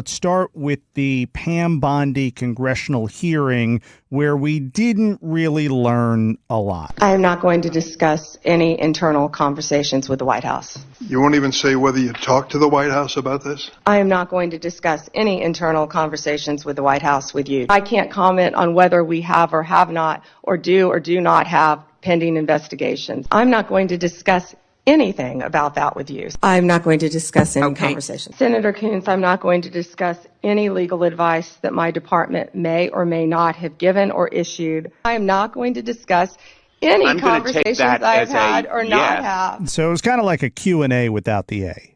let's start with the Pam Bondi congressional hearing where we didn't really learn a lot. I am not going to discuss any internal conversations with the White House. You won't even say whether you talked to the White House about this? I am not going to discuss any internal conversations with the White House with you. I can't comment on whether we have or have not or do not have pending investigations. I'm not going to discuss anything about that with you. I'm not going to discuss any conversation. Senator Coons, I'm not going to discuss any legal advice that my department may or may not have given or issued. I am not going to discuss any conversations I've had or not have. So it was kind of like a Q&A without the A.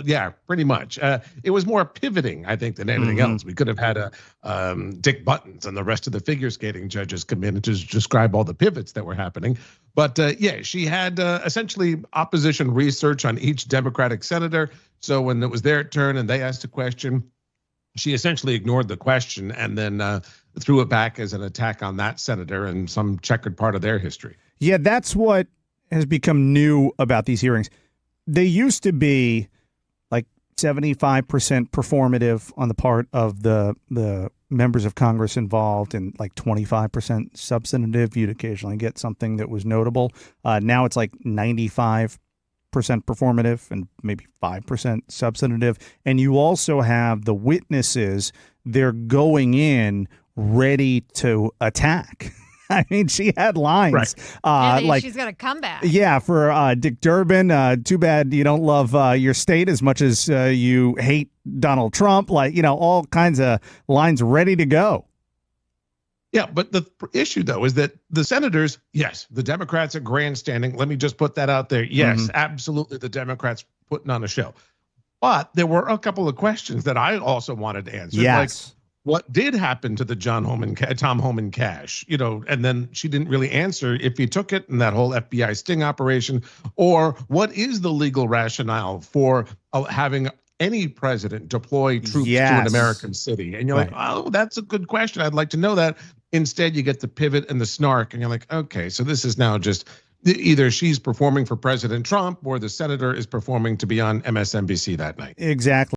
Yeah, pretty much. It was more pivoting, I think, than anything else. We could have had Dick Buttons and the rest of the figure skating judges come in and just describe all the pivots that were happening. But yeah, she had essentially opposition research on each Democratic senator. So when it was their turn and they asked a question, she essentially ignored the question and then threw it back as an attack on that senator and some checkered part of their history. Yeah, that's what has become new about these hearings. They used to be like 75% performative on the part of the members of Congress involved and like 25% substantive. You'd occasionally get something that was notable. Now it's like 95% performative and maybe 5% substantive. And you also have the witnesses, they're going in ready to attack. I mean, she had lines. Right. Like she's got a comeback. Yeah, for Dick Durbin. Too bad you don't love your state as much as you hate Donald Trump. Like, you know, all kinds of lines ready to go. Yeah, but the issue, though, is that the senators, yes, the Democrats are grandstanding. Let me just put that out there. Yes, absolutely, the Democrats putting on a show. But there were a couple of questions that I also wanted to answer. Yes. Like, what did happen to the Tom Homan cash? You know, and then she didn't really answer if he took it in that whole FBI sting operation, or what is the legal rationale for having any president deploy troops to an American city? And you're like, oh, that's a good question. I'd like to know that. Instead, you get the pivot and the snark, and you're like, okay, so this is now just either she's performing for President Trump or the senator is performing to be on MSNBC that night. Exactly.